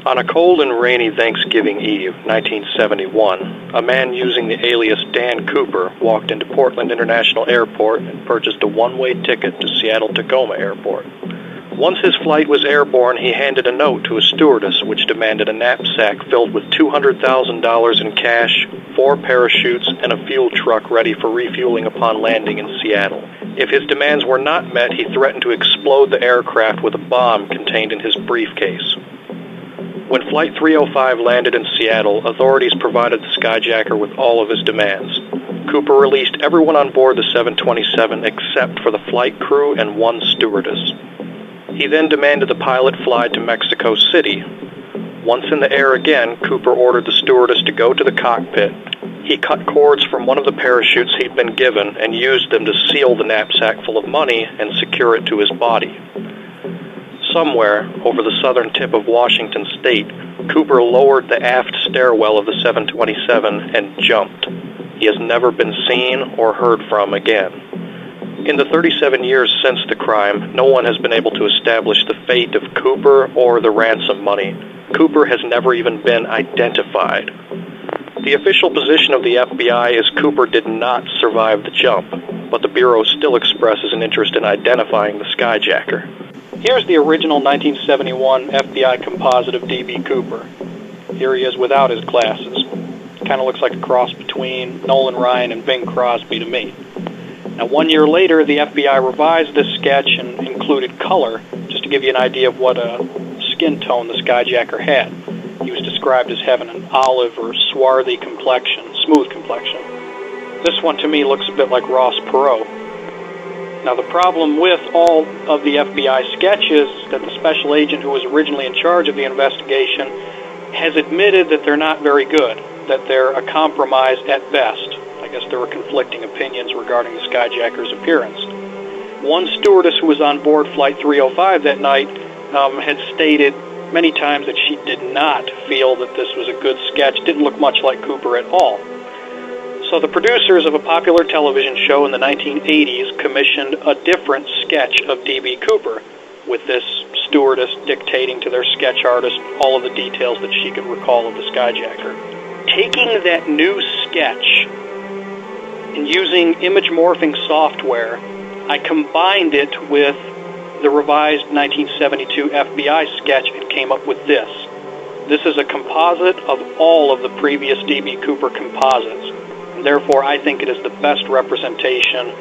On a cold and rainy Thanksgiving Eve, 1971, a man using the alias Dan Cooper walked into Portland International Airport and purchased a one-way ticket to Seattle-Tacoma Airport. Once his flight was airborne, he handed a note to a stewardess which demanded a knapsack filled with $200,000 in cash, 4 parachutes, and a fuel truck ready for refueling upon landing in Seattle. If his demands were not met, he threatened to explode the aircraft with a bomb contained in his briefcase. When Flight 305 landed in Seattle, authorities provided the skyjacker with all of his demands. Cooper released everyone on board the 727 except for the flight crew and one stewardess. He then demanded the pilot fly to Mexico City. Once in the air again, Cooper ordered the stewardess to go to the cockpit. He cut cords from one of the parachutes he'd been given and used them to seal the knapsack full of money and secure it to his body. Somewhere over the southern tip of Washington state, Cooper lowered the aft stairwell of the 727 and jumped. He has never been seen or heard from again. In the 37 years since the crime, no one has been able to establish the fate of Cooper or the ransom money. Cooper has never even been identified. The official position of the FBI is Cooper did not survive the jump, but the Bureau still expresses an interest in identifying the skyjacker. Here's the original 1971 FBI composite of D.B. Cooper. Here he is without his glasses. Kind of looks like a cross between Nolan Ryan and Bing Crosby to me. Now, 1 year later, the FBI revised this sketch and included color, just to give you an idea of what a skin tone the skyjacker had. He was described as having an olive or swarthy complexion, smooth complexion. This one to me looks a bit like Ross Perot. Now, the problem with all of the FBI sketches is that the special agent who was originally in charge of the investigation has admitted that they're not very good, that they're a compromise at best. I guess there were conflicting opinions regarding the skyjacker's appearance. One stewardess who was on board Flight 305 that night had stated many times that she did not feel that this was a good sketch, didn't look much like Cooper at all. So the producers of a popular television show in the 1980s commissioned a different sketch of D.B. Cooper, with this stewardess dictating to their sketch artist all of the details that she could recall of the skyjacker. Taking that new sketch and using image morphing software, I combined it with the revised 1972 FBI sketch and came up with this. This is a composite of all of the previous D.B. Cooper composites. Therefore, I think it is the best representation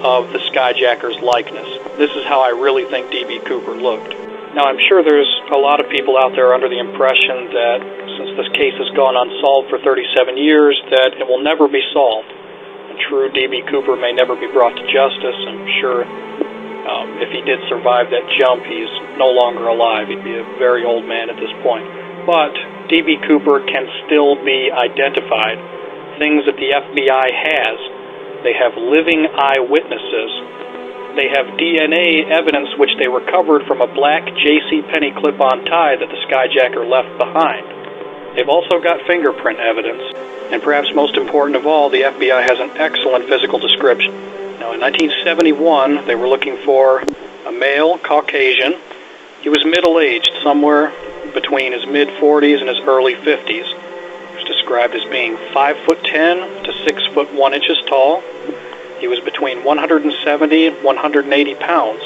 of the skyjacker's likeness. This is how I really think D.B. Cooper looked. Now, I'm sure there's a lot of people out there under the impression that since this case has gone unsolved for 37 years, that it will never be solved. And true, D.B. Cooper may never be brought to justice. I'm sure if he did survive that jump, he's no longer alive. He'd be a very old man at this point. But D.B. Cooper can still be identified. Things that the FBI has. They have living eyewitnesses. They have DNA evidence which they recovered from a black JCPenney clip-on tie that the skyjacker left behind. They've also got fingerprint evidence. And perhaps most important of all, the FBI has an excellent physical description. Now, in 1971, they were looking for a male, Caucasian. He was middle-aged, somewhere between his mid-40s and his early 50s. Described as being 5'10" to 6'1" tall. He was between 170 and 180 pounds.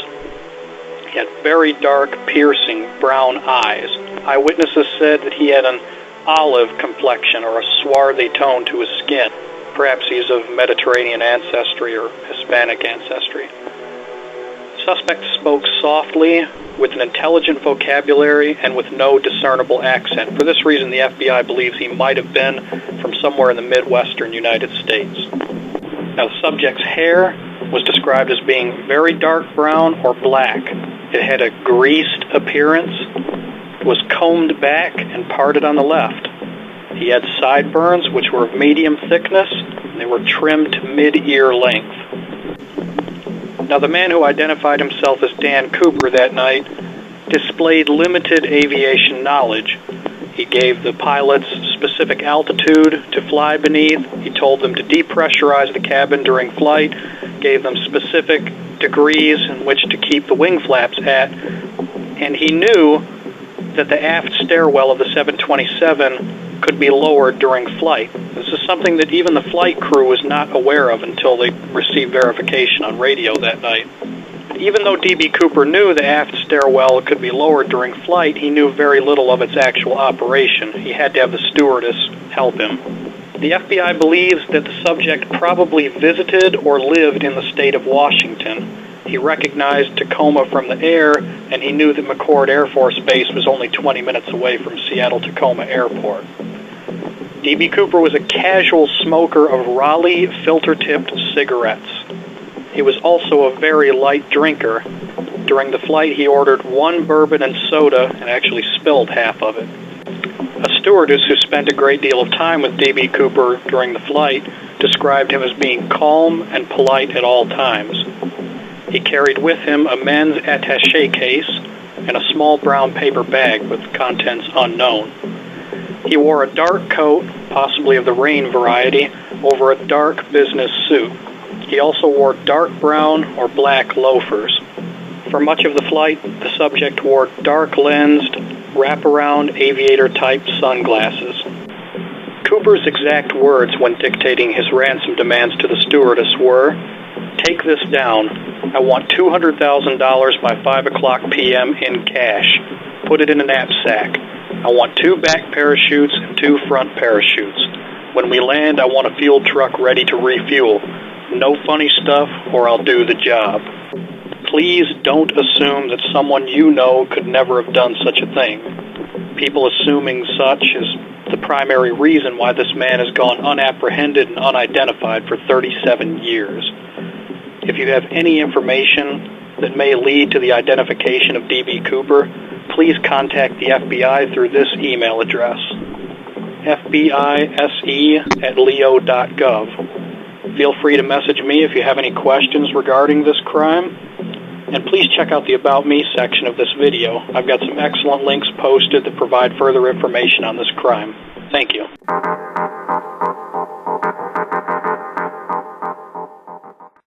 He had very dark, piercing brown eyes. Eyewitnesses said that he had an olive complexion or a swarthy tone to his skin. Perhaps he's of Mediterranean ancestry or Hispanic ancestry. The suspect spoke softly, with an intelligent vocabulary, and with no discernible accent. For this reason, the FBI believes he might have been from somewhere in the Midwestern United States. Now, the subject's hair was described as being very dark brown or black. It had a greased appearance, was combed back and parted on the left. He had sideburns, which were of medium thickness, and they were trimmed to mid-ear length. Now, the man who identified himself as Dan Cooper that night displayed limited aviation knowledge. He gave the pilots specific altitude to fly beneath. He told them to depressurize the cabin during flight, gave them specific degrees in which to keep the wing flaps at, and he knew that the aft stairwell of the 727 could be lowered during flight. This is something that even the flight crew was not aware of until they received verification on radio that night. Even though D.B. Cooper knew the aft stairwell could be lowered during flight, he knew very little of its actual operation. He had to have the stewardess help him. The FBI believes that the subject probably visited or lived in the state of Washington. He recognized Tacoma from the air, and he knew that McChord Air Force Base was only 20 minutes away from Seattle-Tacoma Airport. D.B. Cooper was a casual smoker of Raleigh filter-tipped cigarettes. He was also a very light drinker. During the flight, he ordered 1 bourbon and soda and actually spilled half of it. A stewardess who spent a great deal of time with D.B. Cooper during the flight described him as being calm and polite at all times. He carried with him a men's attaché case and a small brown paper bag with contents unknown. He wore a dark coat, possibly of the rain variety, over a dark business suit. He also wore dark brown or black loafers. For much of the flight, the subject wore dark-lensed, wraparound aviator-type sunglasses. Cooper's exact words when dictating his ransom demands to the stewardess were, "Take this down. I want $200,000 by 5 o'clock p.m. in cash. Put it in a knapsack. I want 2 back parachutes and 2 front parachutes. When we land, I want a fuel truck ready to refuel. No funny stuff, or I'll do the job. Please don't assume that someone you know could never have done such a thing. People assuming such is the primary reason why this man has gone unapprehended and unidentified for 37 years. If you have any information that may lead to the identification of D.B. Cooper, please contact the FBI through this email address, fbise@leo.gov. Feel free to message me if you have any questions regarding this crime. And please check out the About Me section of this video. I've got some excellent links posted that provide further information on this crime. Thank you.